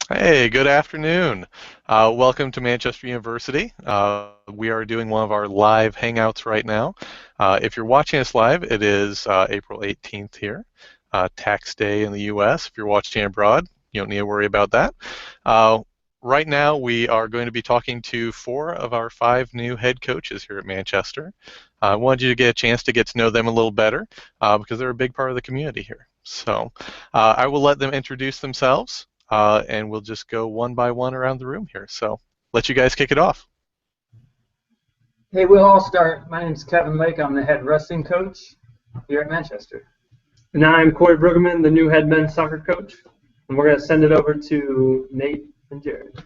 Hey, good afternoon. Welcome to Manchester University. We are doing one of our live hangouts right now. If you're watching us live, it is April 18th here, tax day in the US. If you're watching abroad, you don't need to worry about that. Uh, right now, we are going to be talking to four of our five new head coaches here at Manchester. I wanted you to get a chance to get to know them a little better because they're a big part of the community here. So I will let them introduce themselves and we'll just go one by one around the room here. So let you guys kick it off. Hey, we'll all start. My name's Kevin Lake. I'm the head wrestling coach here at Manchester. And I'm Corey Brueggeman, the new head men's soccer coach. And we're going to send it over to Nate and Jared.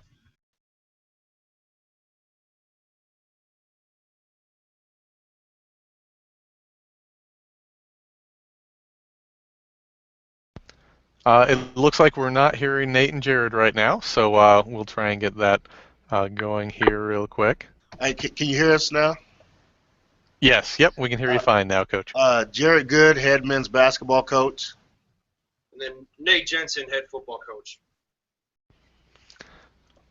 It looks like we're not hearing Nate and Jared right now, so we'll try and get that going here real quick. Hey, can you hear us now? Yes, yep, we can hear you fine now, Coach. Gerad Good, head men's basketball coach. And then Nate Jensen, head football coach.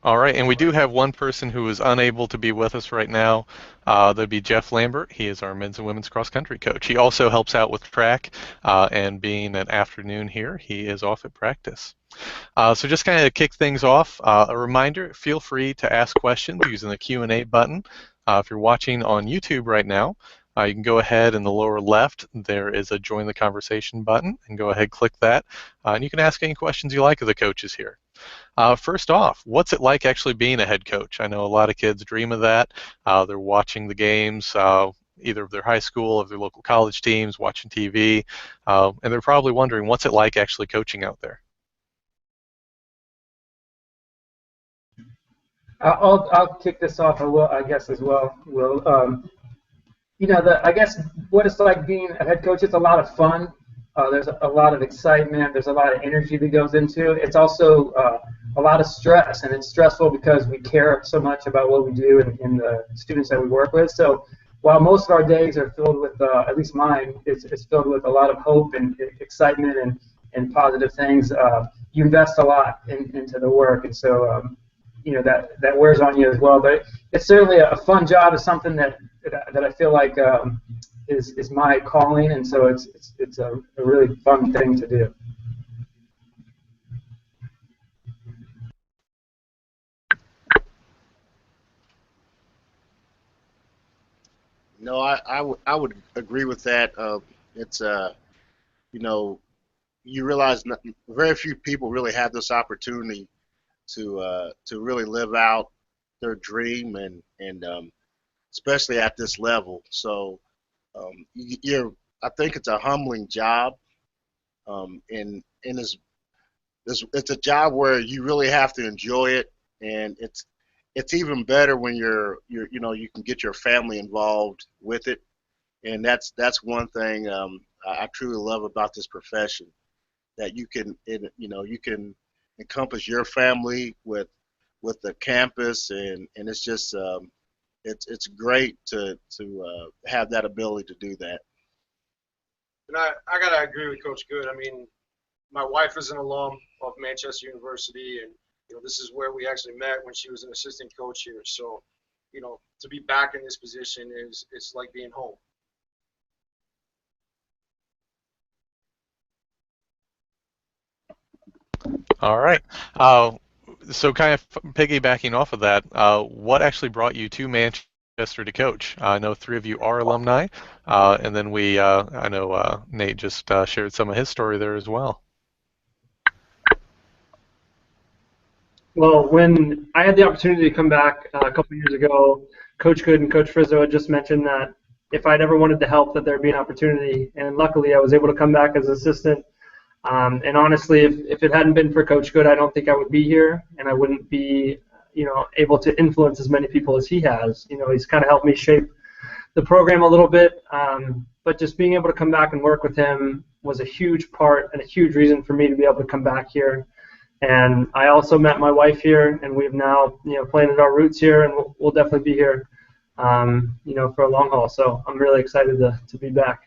All right, and we do have one person who is unable to be with us right now. That'd be Jeff Lambert. He is our men's and women's cross country coach. He also helps out with track, and being an afternoon here, he is off at practice. So just kind of kick things off, a reminder, feel free to ask questions using the Q&A button. If you're watching on YouTube right now, you can go ahead in the lower left, there is a join the conversation button, and go ahead, click that, and you can ask any questions you like of the coaches here. First off, what's it like actually being a head coach? I know a lot of kids dream of that. They're watching the games, either of their high school, of their local college teams, watching TV, and they're probably wondering, what's it like actually coaching out there? I'll kick this off. I guess as well. I guess what it's like being a head coach. It's a lot of fun. There's a lot of excitement. There's a lot of energy that goes into it. It's also a lot of stress, and it's stressful because we care so much about what we do and the students that we work with. So while most of our days are filled with, at least mine, it's filled with a lot of hope and excitement and positive things, you invest a lot into the work, and so that wears on you as well. But it's certainly a fun job. It's something that I feel like is my calling, and so it's a really fun thing to do. No, I would agree with that. It's you know you realize very few people really have this opportunity to really live out their dream and especially at this level. So I think it's a humbling job, and it's a job where you really have to enjoy it, and it's even better when you can get your family involved with it, and that's one thing I truly love about this profession, that you can encompass your family with the campus, and it's just it's great to have that ability to do that. And I gotta agree with Coach Good. I mean, my wife is an alum of Manchester University, and this is where we actually met when she was an assistant coach here. So, to be back in this position it's like being home. All right. So kind of piggybacking off of that, what actually brought you to Manchester to coach? I know three of you are alumni, and then I know Nate just shared some of his story there as well. Well, when I had the opportunity to come back a couple years ago, Coach Good and Coach Frizzo had just mentioned that if I'd ever wanted to help, that there'd be an opportunity. And luckily, I was able to come back as assistant. And honestly, if it hadn't been for Coach Good, I don't think I would be here, and I wouldn't be, able to influence as many people as he has. He's kind of helped me shape the program a little bit. But just being able to come back and work with him was a huge part and a huge reason for me to be able to come back here. And I also met my wife here, and we've now, planted our roots here, and we'll definitely be here, for a long haul. So I'm really excited to be back.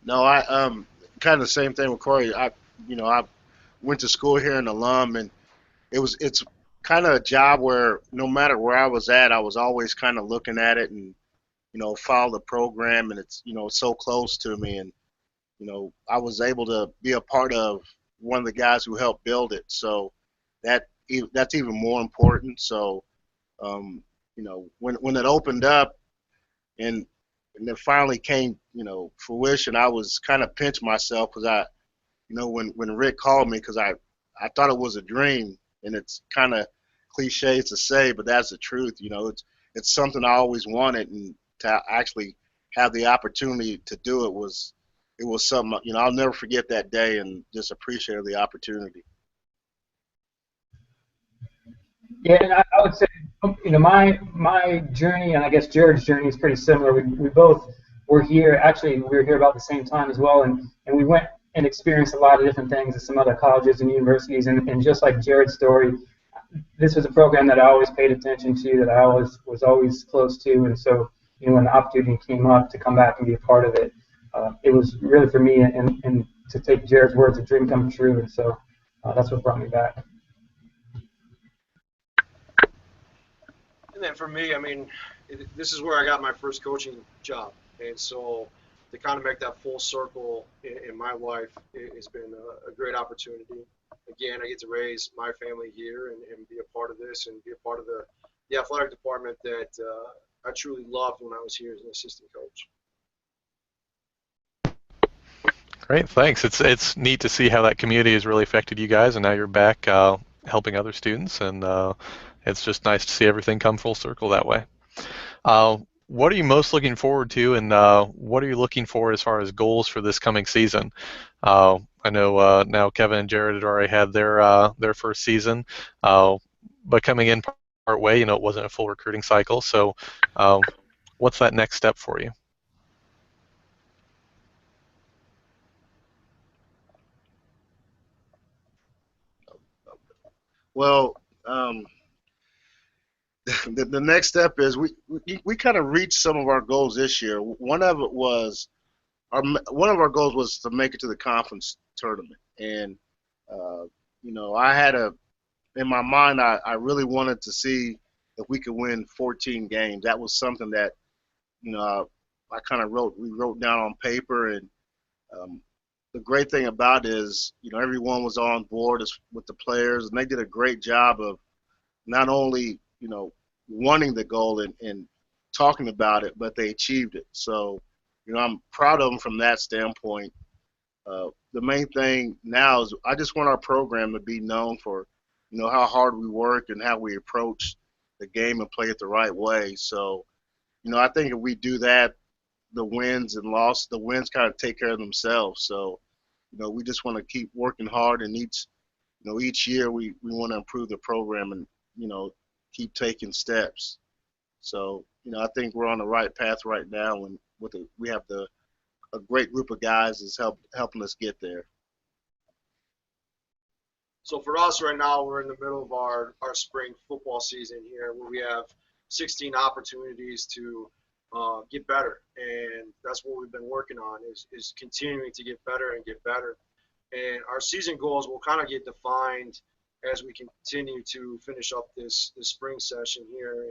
No, I kind of the same thing with Corey. I went to school here in Alum, and it's kind of a job where no matter where I was at, I was always kind of looking at it and follow the program, and it's so close to me, and I was able to be a part of one of the guys who helped build it, so that's even more important. So when it opened up and it finally came fruition, I was kind of pinched myself because when Rick called me, because I thought it was a dream, and it's kind of cliche to say, but that's the truth. It's something I always wanted, and to actually have the opportunity to do it was something. I'll never forget that day, and just appreciate the opportunity. Yeah, and I would say, my journey, and I guess Jared's journey is pretty similar. We both were here. Actually, we were here about the same time as well, and we went and experienced a lot of different things at some other colleges and universities. And just like Jared's story, this was a program that I always paid attention to, that I was always close to, and so when the opportunity came up to come back and be a part of it, it was really for me, and to take Jared's words, a dream come true, and so that's what brought me back. And then for me, I mean, this is where I got my first coaching job, and so to kind of make that full circle in my life, has been a great opportunity. Again, I get to raise my family here and be a part of this and be a part of the athletic department that I truly loved when I was here as an assistant coach. Great, thanks. It's neat to see how that community has really affected you guys, and now you're back helping other students, and it's just nice to see everything come full circle that way. What are you most looking forward to, and what are you looking for as far as goals for this coming season? I know now Kevin and Gerad had already had their first season, but coming in part way, it wasn't a full recruiting cycle. So, what's that next step for you? Well, the next step is we kind of reached some of our goals this year. One of our goals was to make it to the conference tournament, and I had in my mind, I really wanted to see if we could win 14 games. That was something that I kind of wrote down on paper, and the great thing about it is everyone was on board with the players, and they did a great job of not only wanting the goal and talking about it, but they achieved it. So I'm proud of them from that standpoint. The main thing now is I just want our program to be known for how hard we work and how we approach the game and play it the right way. So I think if we do that, the wins kind of take care of themselves. So we just want to keep working hard, and each year we want to improve the program and keep taking steps. So I think we're on the right path right now, and we have a great group of guys that's helping us get there. So for us right now, we're in the middle of our spring football season here, where we have 16 opportunities to get better, and that's what we've been working on is continuing to get better and get better. And our season goals will kind of get defined as we continue to finish up this spring session here,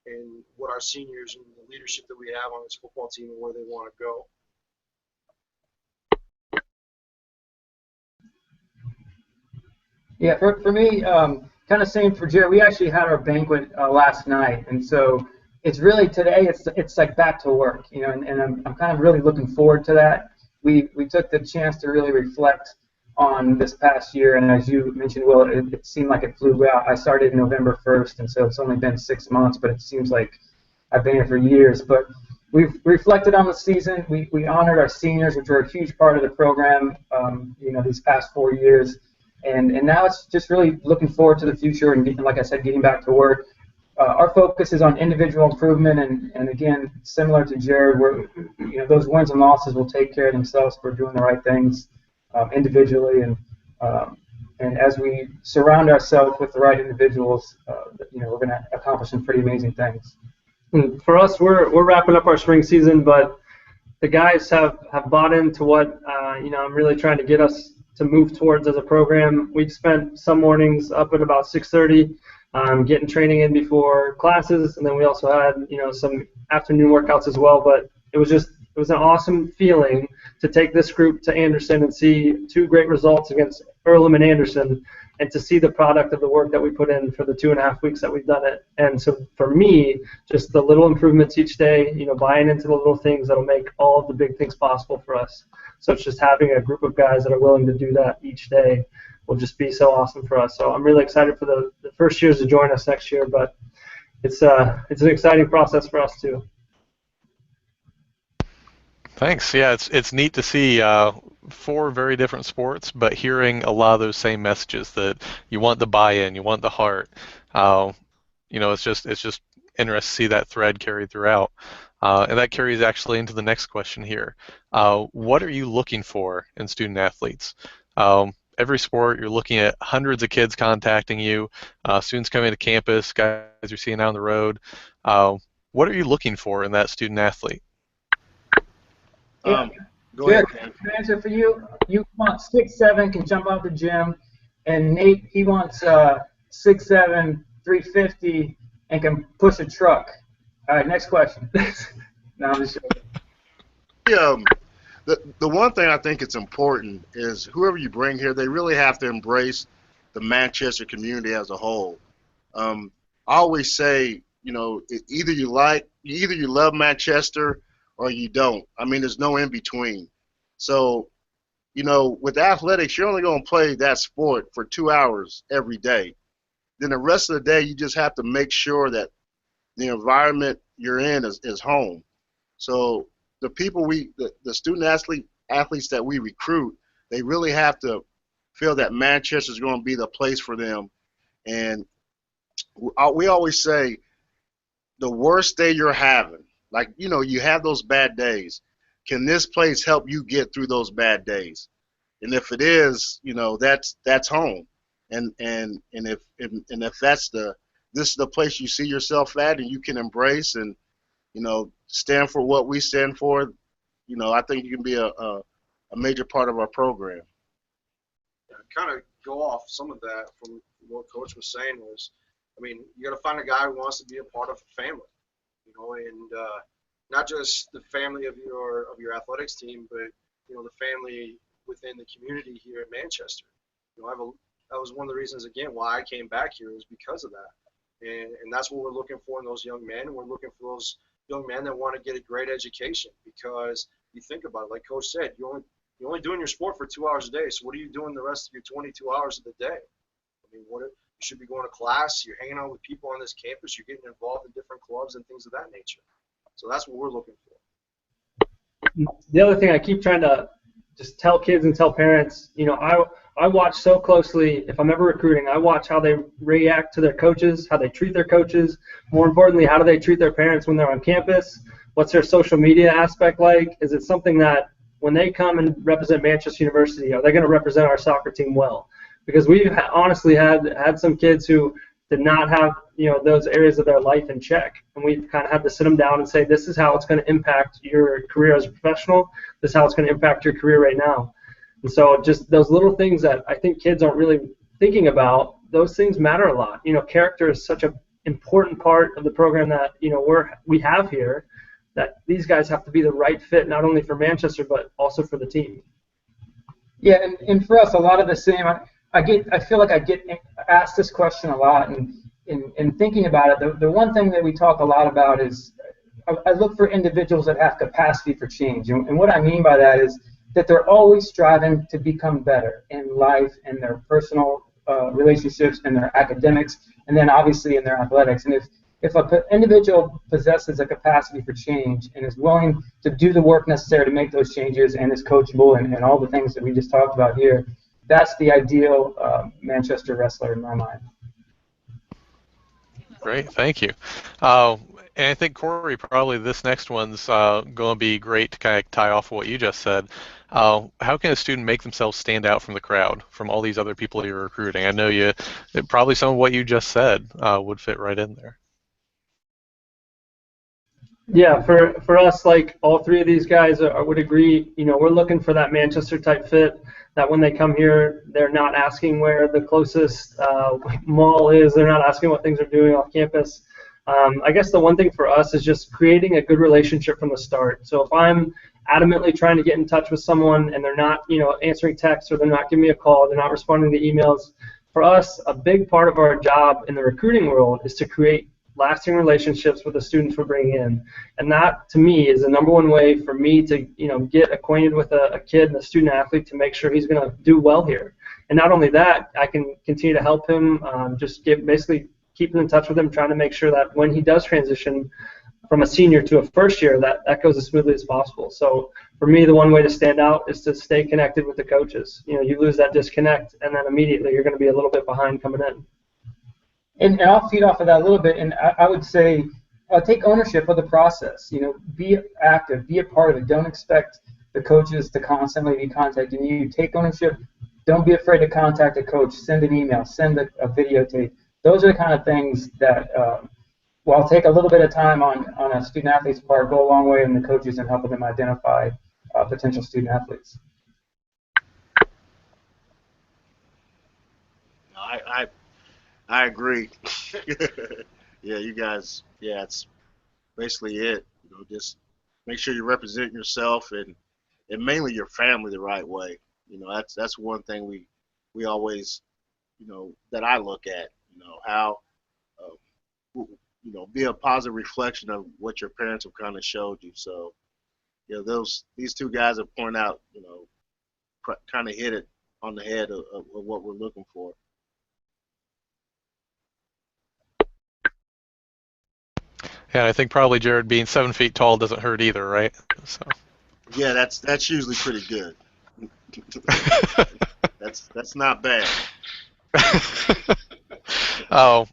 and what our seniors and the leadership that we have on this football team and where they want to go. Yeah, for me, kind of same for Jared. We actually had our banquet last night, and so it's really today. It's like back to work, and I'm kind of really looking forward to that. We took the chance to really reflect on this past year, and as you mentioned, Will, it seemed like it flew out. I started November 1st, and so it's only been 6 months, but it seems like I've been here for years. But we've reflected on the season. We honored our seniors, which were a huge part of the program, these past 4 years. And now it's just really looking forward to the future and, like I said, getting back to work. Our focus is on individual improvement, and again, similar to Jared, those wins and losses will take care of themselves if we're doing the right things individually, and as we surround ourselves with the right individuals, we're going to accomplish some pretty amazing things. And for us, we're wrapping up our spring season, but the guys have bought into what I'm really trying to get us to move towards as a program. We've spent some mornings up at about 6:30, getting training in before classes, and then we also had some afternoon workouts as well. But it was an awesome feeling to take this group to Anderson and see two great results against Earlham and Anderson, and to see the product of the work that we put in for the 2.5 weeks that we've done it. And so for me, just the little improvements each day, buying into the little things that'll make all of the big things possible for us. So it's just having a group of guys that are willing to do that each day will just be so awesome for us. So I'm really excited for the first years to join us next year, but it's an exciting process for us too. Thanks. Yeah, it's neat to see 4 very different sports, but hearing a lot of those same messages that you want the buy-in, you want the heart. It's just interesting to see that thread carried throughout, and that carries actually into the next question here. What are you looking for in student athletes? Every sport, you're looking at hundreds of kids contacting you, students coming to campus, guys you're seeing out on the road. What are you looking for in that student athlete? Go ahead. Good answer for you. You want 6'7", can jump out the gym, and Nate, he wants 6'7", 350, and can push a truck. All right, next question. No, I'm just joking. The one thing I think it's important is whoever you bring here, they really have to embrace the Manchester community as a whole. I always say, either you love Manchester or you don't. I mean, there's no in between. So, with athletics, you're only going to play that sport for 2 hours every day. Then the rest of the day, you just have to make sure that the environment you're in is home. So the people the student athletes that we recruit, they really have to feel that Manchester is going to be the place for them. And we always say the worst day you're having, like, you have those bad days. Can this place help you get through those bad days? And if it is, that's home. And if this is the place you see yourself at and you can embrace and, stand for what we stand for, I think you can be a major part of our program. Yeah, kind of go off some of that from what Coach was saying was, you got to find a guy who wants to be a part of a family. And not just the family of your athletics team, but the family within the community here in Manchester. That was one of the reasons again why I came back here, was because of that, and that's what we're looking for in those young men. We're looking for those young men that want to get a great education, because you think about it, like Coach said, you're only doing your sport for 2 hours a day. So what are you doing the rest of your 22 hours of the day? You should be going to class, you're hanging out with people on this campus, you're getting involved in different clubs and things of that nature. So that's what we're looking for. The other thing I keep trying to just tell kids and tell parents, I watch so closely, if I'm ever recruiting, I watch how they react to their coaches, how they treat their coaches. More importantly, how do they treat their parents when they're on campus? What's their social media aspect like? Is it something that when they come and represent Manchester University, are they going to represent our soccer team well? Because we've honestly had some kids who did not have those areas of their life in check, and we've kind of had to sit them down and say, this is how it's going to impact your career as a professional. This is how it's going to impact your career right now. And so just those little things that I think kids aren't really thinking about, those things matter a lot. Character is such an important part of the program that we have here, that these guys have to be the right fit, not only for Manchester but also for the team. Yeah, and for us, a lot of the same. I feel like I get asked this question a lot, and in thinking about it, the one thing that we talk a lot about is I look for individuals that have capacity for change, and what I mean by that is that they're always striving to become better in life, in their personal relationships, in their academics, and then obviously in their athletics. And if an individual possesses a capacity for change and is willing to do the work necessary to make those changes and is coachable and all the things that we just talked about here, that's the ideal Manchester wrestler in my mind. Great, thank you. And I think, Corey, probably this next one's going to be great to kind of tie off what you just said. How can a student make themselves stand out from the crowd, from all these other people you're recruiting? I know probably some of what you just said would fit right in there. Yeah, for us, like all three of these guys, I would agree. We're looking for that Manchester type fit. That when they come here, they're not asking where the closest mall is. They're not asking what things are doing off campus. I guess the one thing for us is just creating a good relationship from the start. So if I'm adamantly trying to get in touch with someone and they're not, answering texts or they're not giving me a call, they're not responding to emails. For us, a big part of our job in the recruiting world is to create lasting relationships with the students we're bringing in. And that, to me, is the number one way for me to, get acquainted with a kid and a student athlete to make sure he's going to do well here. And not only that, I can continue to help him, basically keeping in touch with him, trying to make sure that when he does transition from a senior to a first year, that goes as smoothly as possible. So for me, the one way to stand out is to stay connected with the coaches. You lose that disconnect, and then immediately you're going to be a little bit behind coming in. And I'll feed off of that a little bit, and I would say take ownership of the process. Be active, be a part of it. Don't expect the coaches to constantly be contacting you. Take ownership. Don't be afraid to contact a coach. Send an email. Send a videotape. Those are the kind of things that, while take a little bit of time on a student athlete's part, go a long way in the coaches and helping them identify potential student athletes. I agree. Yeah, you guys. Yeah, it's basically it. Just make sure you represent yourself and mainly your family the right way. That's one thing we always, that I look at. How, be a positive reflection of what your parents have kind of showed you. So, these two guys have pointed out, kind of hit it on the head of what we're looking for. Yeah, I think probably Gerad being 7 feet tall doesn't hurt either, right? So. Yeah, that's usually pretty good. That's not bad. Oh,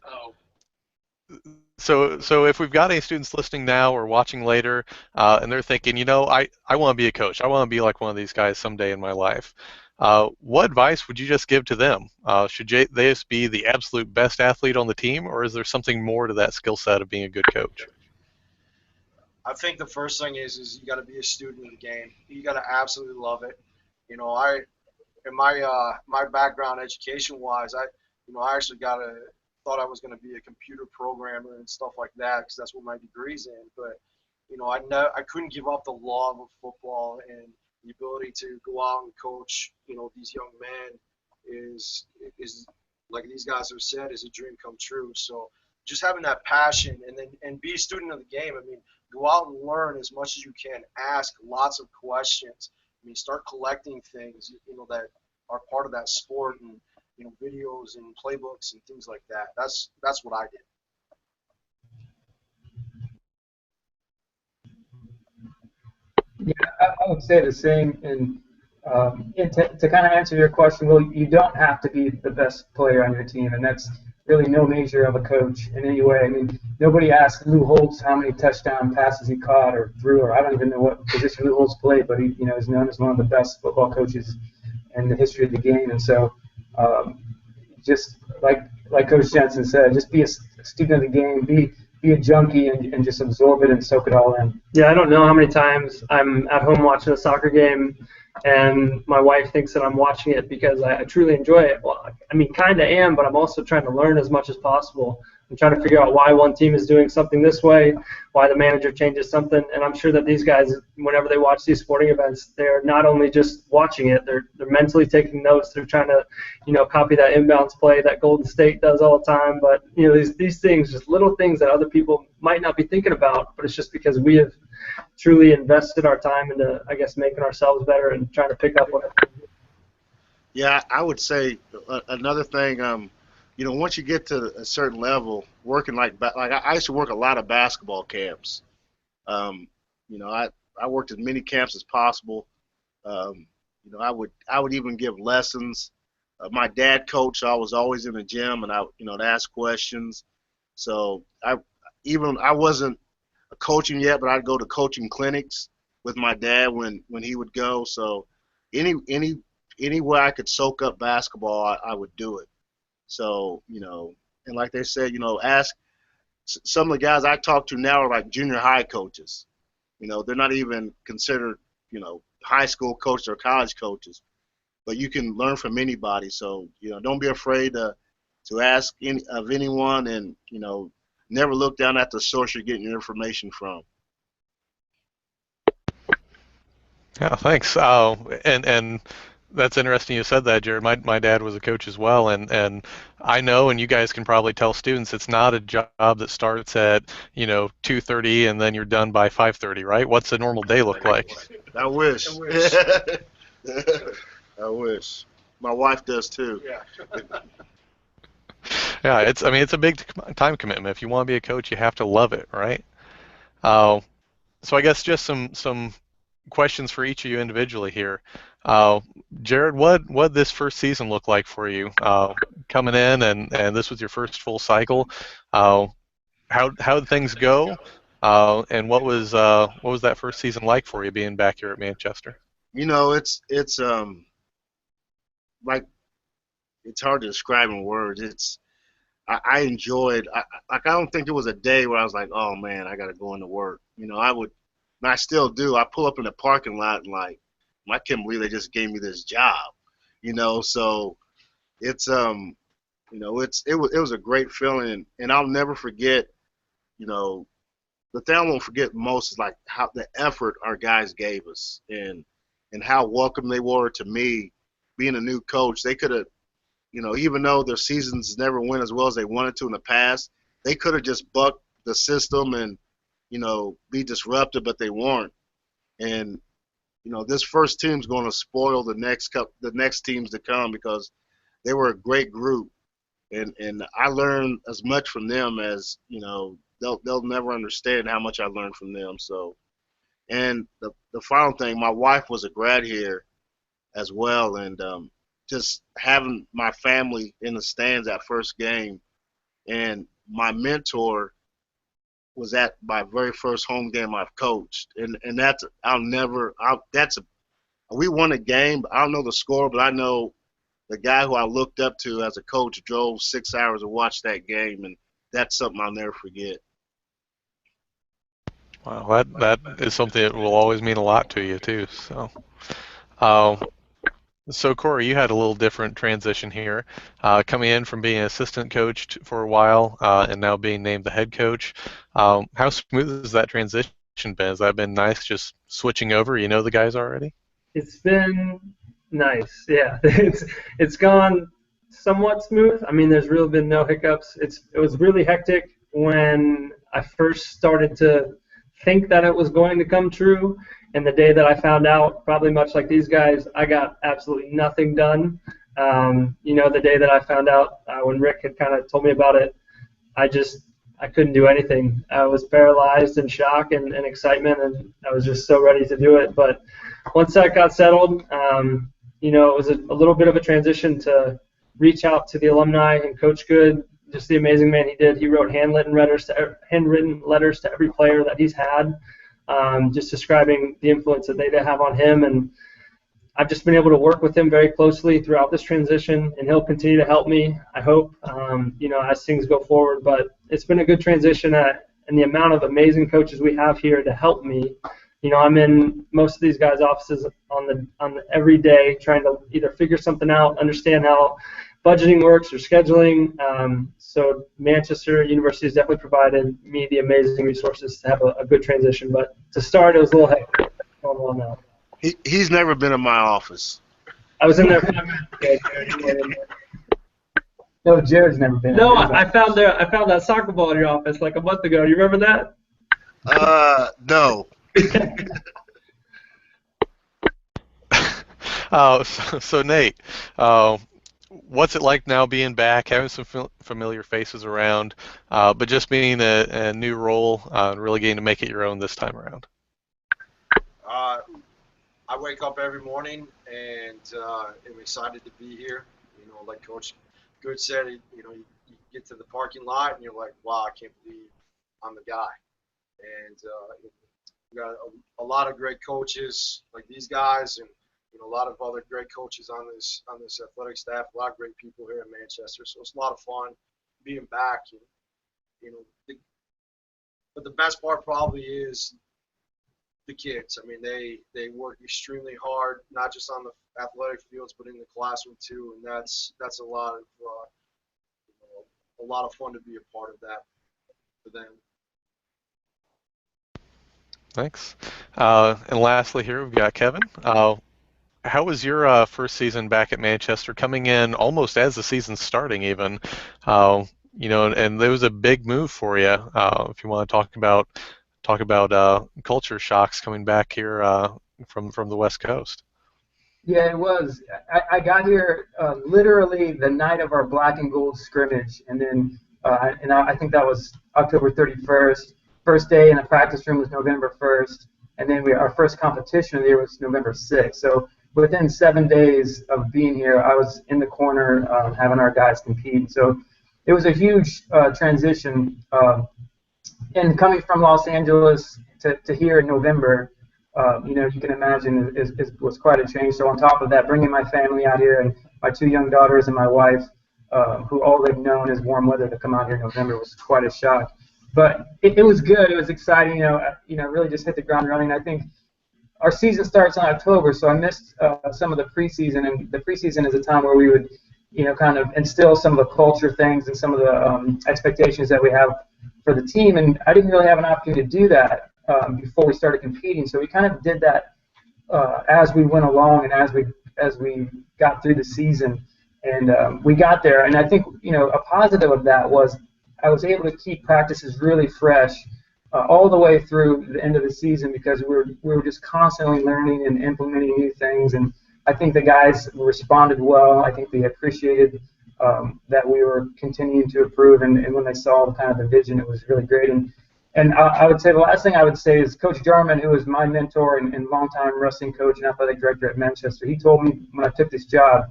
so if we've got any students listening now or watching later, and they're thinking, I want to be a coach. I want to be like one of these guys someday in my life. What advice would you just give to them? Should they just be the absolute best athlete on the team, or is there something more to that skill set of being a good coach? I think the first thing is you got to be a student of the game. You got to absolutely love it. In my background education wise, I actually thought I was going to be a computer programmer and stuff like that because that's what my degree's in. But I couldn't give up the love of football, and the ability to go out and coach these young men is like these guys have said, is a dream come true. So just having that passion and be a student of the game. I mean, go out and learn as much as you can. Ask lots of questions. I mean, start collecting things that are part of that sport, and videos and playbooks and things like that. That's what I did. Yeah, I would say the same. And to kind of answer your question, Will, you don't have to be the best player on your team, and that's really no measure of a coach in any way. I mean, nobody asked Lou Holtz how many touchdown passes he caught or threw, or I don't even know what position Lou Holtz played, but he, is known as one of the best football coaches in the history of the game. And so, just like Coach Jensen said, just be a student of the game, be a junkie, and just absorb it and soak it all in. Yeah, I don't know how many times I'm at home watching a soccer game and my wife thinks that I'm watching it because I truly enjoy it. Well, I mean, kind of am, but I'm also trying to learn as much as possible. I'm trying to figure out why one team is doing something this way, why the manager changes something, and I'm sure that these guys, whenever they watch these sporting events, they're not only just watching it, they're mentally taking notes. They're trying to, copy that inbounds play that Golden State does all the time. But these things, just little things that other people might not be thinking about, but it's just because we have truly invested our time into, I guess, making ourselves better and trying to pick up on it. Yeah, I would say another thing. Once you get to a certain level, working like I used to work a lot of basketball camps. I worked as many camps as possible. I would even give lessons. My dad coached, so I was always in the gym, and to ask questions. So I wasn't coaching yet, but I'd go to coaching clinics with my dad when he would go. So any way I could soak up basketball, I would do it. So and like they said, some of the guys I talk to now are like junior high coaches. They're not even considered, high school coaches or college coaches. But you can learn from anybody. So, don't be afraid to ask of anyone, and, never look down at the source you're getting your information from. Yeah, thanks. And that's interesting you said that, Jared. My dad was a coach as well, and I know, and you guys can probably tell students, it's not a job that starts at 2:30 and then you're done by 5:30, right? What's a normal day look like? I wish. I wish. I wish. My wife does too. Yeah. Yeah, it's a big time commitment. If you want to be a coach, you have to love it, right? Uh, so I guess just some questions for each of you individually here. Uh, Jared, what this first season look like for you? Coming in and this was your first full cycle. How did things go? And what was that first season like for you being back here at Manchester? It's like, it's hard to describe in words. I enjoyed. I don't think there was a day where I was like, oh man, I got to go into work. I would, and I still do. I pull up in the parking lot and like, I can't believe they just gave me this job. So it's it was a great feeling, and I'll never forget. The thing I won't forget most is like how the effort our guys gave us, and how welcome they were to me being a new coach. They could have, even though their seasons never went as well as they wanted to in the past, they could have just bucked the system and, be disruptive, but they weren't. And, this first team's going to spoil the next teams to come, because they were a great group. And I learned as much from them as, they'll never understand how much I learned from them. So, and the final thing, my wife was a grad here as well, and just having my family in the stands that first game, and my mentor was at my very first home game I've coached, and we won a game. I don't know the score, but I know the guy who I looked up to as a coach drove 6 hours to watch that game, and that's something I'll never forget. Wow, that is something that will always mean a lot to you too. Uh, so Corey, you had a little different transition here, coming in from being an assistant coach for a while, and now being named the head coach. How smooth has that transition been? Has that been nice, just switching over? You know the guys already? It's been nice, yeah. It's gone somewhat smooth. I mean, there's really been no hiccups. It was really hectic when I first started to think that it was going to come true, and the day that I found out, probably much like these guys, I got absolutely nothing done. The day that I found out, when Rick had kind of told me about it, I couldn't do anything. I was paralyzed in shock and excitement, and I was just so ready to do it. But once that got settled, it was a little bit of a transition to reach out to the alumni and Coach Good, just the amazing man he did. He wrote handwritten letters to every player that he's had, just describing the influence that they have on him. And I've just been able to work with him very closely throughout this transition, and he'll continue to help me, I hope, as things go forward. But it's been a good transition, and the amount of amazing coaches we have here to help me. I'm in most of these guys' offices on every day trying to either figure something out, understand how budgeting works or scheduling. So Manchester University has definitely provided me the amazing resources to have a good transition. But to start, it was a little hectic. Going on now. He's never been in my office. I was in there 5 minutes. No, Jared's never been. No, I found that soccer ball in your office like a month ago. Do you remember that? No. So Nate, what's it like now being back, having some familiar faces around, but just being a new role, and really getting to make it your own this time around? I wake up every morning and am excited to be here. Like Coach Good said, you get to the parking lot and you're like, wow, I can't believe I'm the guy. And we got a lot of great coaches like these guys, and a lot of other great coaches on this athletic staff. A lot of great people here in Manchester. So it's a lot of fun being back. And, But the best part probably is the kids. I mean, they work extremely hard, not just on the athletic fields, but in the classroom too, and that's a lot of fun to be a part of that for them. Thanks. And lastly, here we've got Kevin. How was your first season back at Manchester, coming in almost as the season's starting, even? And there was a big move for you. If you want to talk about culture shocks coming back here from the West Coast. Yeah, it was. I got here literally the night of our black and gold scrimmage, and then I think that was October 31st. First day in the practice room was November 1st, and then our first competition of the year was November 6th. So within 7 days of being here, I was in the corner having our guys compete. So it was a huge transition. And coming from Los Angeles to here in November, you can imagine it was quite a change. So on top of that, bringing my family out here and my 2 young daughters and my wife, who all they've known is warm weather, to come out here in November was quite a shock. But it was good. It was exciting. Really just hit the ground running. I think our season starts in October, so I missed some of the preseason. And the preseason is a time where we would, kind of instill some of the culture things and some of the expectations that we have for the team. And I didn't really have an opportunity to do that before we started competing. So we kind of did that as we went along and as we got through the season. And we got there. And I think, a positive of that was I was able to keep practices really fresh all the way through the end of the season, because we were just constantly learning and implementing new things. And I think the guys responded well. I think they appreciated that we were continuing to improve. And when they saw kind of the vision, it was really great. And I would say the last thing I would say is Coach Jarman, who was my mentor and longtime wrestling coach and athletic director at Manchester, he told me when I took this job,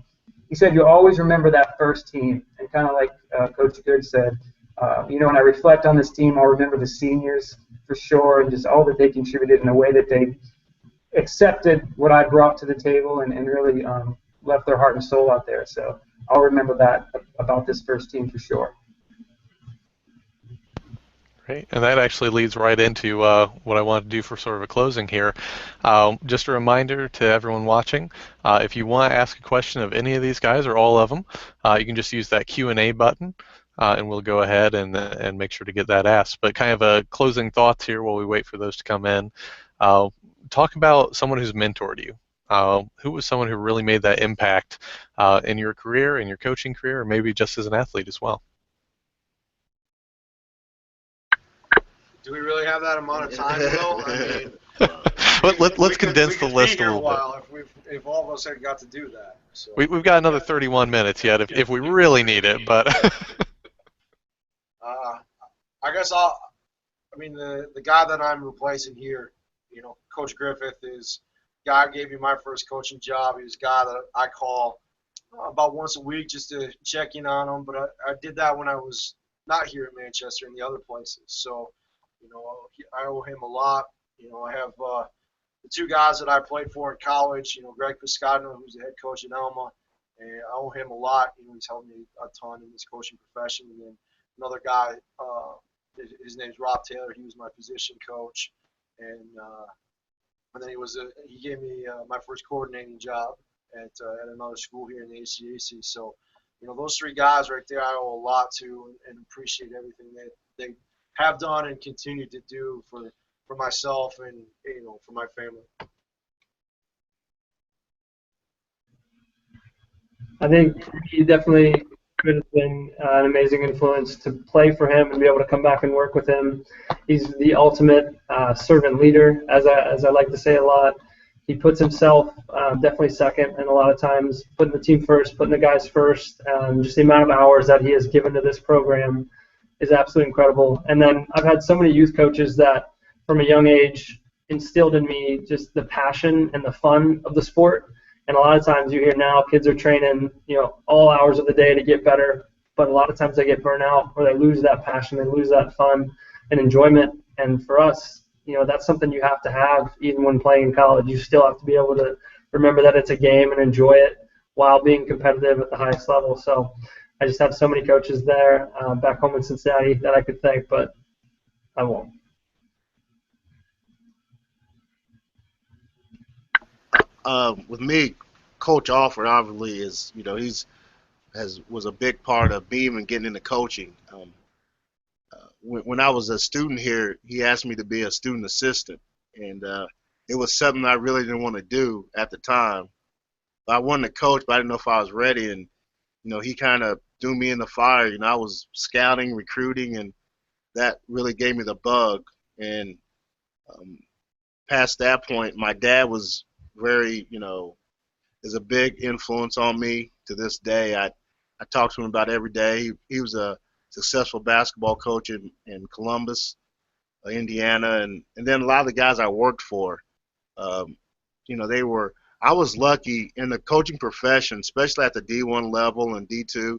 he said, you'll always remember that first team. And kind of like Coach Good said, when I reflect on this team, I'll remember the seniors for sure, and just all that they contributed in a way that they accepted what I brought to the table and really left their heart and soul out there. So I'll remember that about this first team for sure. Great, and that actually leads right into what I want to do for sort of a closing here. Just a reminder to everyone watching, if you want to ask a question of any of these guys or all of them, you can just use that Q&A button, and we'll go ahead and make sure to get that asked. But kind of a closing thoughts here while we wait for those to come in. Talk about someone who's mentored you. Who was someone who really made that impact in your career, in your coaching career, or maybe just as an athlete as well? Do we really have that amount of time, Will? I mean, let's condense the list a little bit. If all of us had got to do that. So. We've got another 31 minutes yet if we really need it, but. I guess the guy that I'm replacing here, Coach Griffith, is guy gave me my first coaching job. He was a guy that I call about once a week just to check in on him. But I did that when I was not here in Manchester and the other places. So, I owe him a lot. I have the 2 guys that I played for in college, Greg Piscadno, who's the head coach at Alma, and I owe him a lot. He's helped me a ton in this coaching profession. And then another guy, his name's Rob Taylor. He was my position coach, and then he gave me my first coordinating job at another school here in the ACAC. So, those 3 guys right there, I owe a lot to, and appreciate everything that they have done and continue to do for myself and for my family. I think he definitely could have been an amazing influence to play for him and be able to come back and work with him. He's the ultimate servant leader, as I like to say a lot. He puts himself definitely second, and a lot of times putting the team first, putting the guys first. Just the amount of hours that he has given to this program is absolutely incredible. And then I've had so many youth coaches that from a young age instilled in me just the passion and the fun of the sport. And a lot of times you hear now kids are training, all hours of the day to get better, but a lot of times they get burnt out or they lose that passion, they lose that fun and enjoyment. And for us, that's something you have to have even when playing in college. You still have to be able to remember that it's a game and enjoy it while being competitive at the highest level. So I just have so many coaches there back home in Cincinnati that I could thank, but I won't. with me, Coach Alford obviously is, was a big part of me even getting into coaching. When I was a student here, he asked me to be a student assistant, and it was something I really didn't want to do at the time. I wanted to coach, but I didn't know if I was ready, and he kind of threw me in the fire. I was scouting, recruiting, and that really gave me the bug. And past that point, my dad was very, is a big influence on me to this day. I talk to him about every day. He was a successful basketball coach in Columbus, Indiana, and then a lot of the guys I worked for, they were. I was lucky in the coaching profession, especially at the D1 level and D2.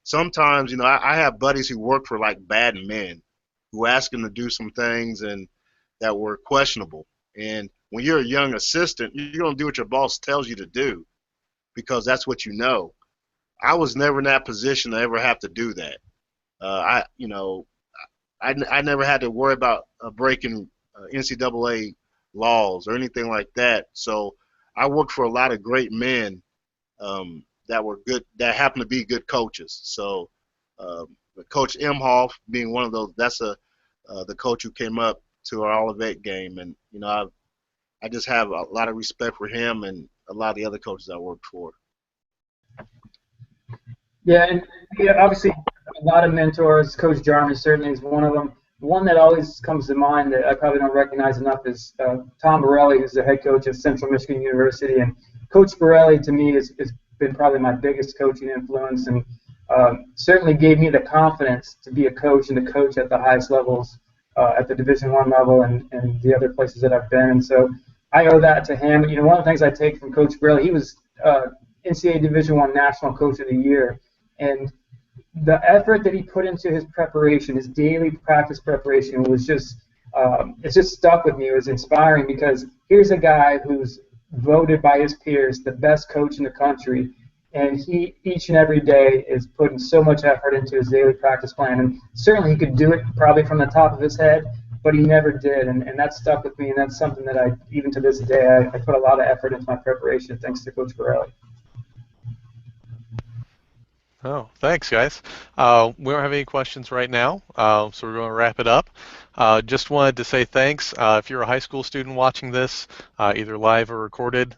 Sometimes, I have buddies who work for like bad men who ask them to do some things and that were questionable. And when you're a young assistant, you're going to do what your boss tells you to do because that's what you know. I was never in that position to ever have to do that. I never had to worry about breaking NCAA laws or anything like that. So I worked for a lot of great men that were good, that happened to be good coaches. So Coach Imhoff being one of those, that's the coach who came up to our Olivet game, and I just have a lot of respect for him and a lot of the other coaches I worked for. Yeah, and obviously a lot of mentors. Coach Jarman certainly is one of them. One that always comes to mind that I probably don't recognize enough is Tom Borelli, who's the head coach of Central Michigan University. And Coach Borelli, to me, has been probably my biggest coaching influence, and certainly gave me the confidence to be a coach and to coach at the highest levels at the Division I level and the other places that I've been. And so I owe that to him. One of the things I take from Coach Borelli, he was NCAA Division I National Coach of the Year. And the effort that he put into his preparation, his daily practice preparation, was just it's just stuck with me. It was inspiring because here's a guy who's voted by his peers the best coach in the country, and he each and every day is putting so much effort into his daily practice plan. And certainly he could do it probably from the top of his head, but he never did, and that stuck with me, and that's something that I, even to this day, I put a lot of effort into my preparation thanks to Coach Borelli. Oh, thanks, guys. We don't have any questions right now, so we're going to wrap it up. Just wanted to say thanks. If you're a high school student watching this, either live or recorded,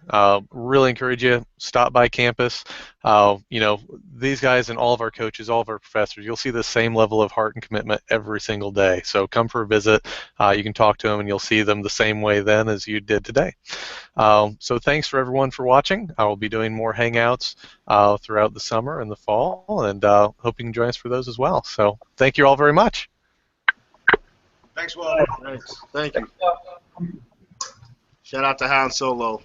really encourage you, stop by campus. These guys and all of our coaches, all of our professors, you'll see the same level of heart and commitment every single day. So come for a visit. You can talk to them, and you'll see them the same way then as you did today. So thanks for everyone for watching. I will be doing more Hangouts throughout the summer and the fall, and hope you can join us for those as well. So thank you all very much. Thanks, Will. Thanks. Thank you. Shout out to Han Solo.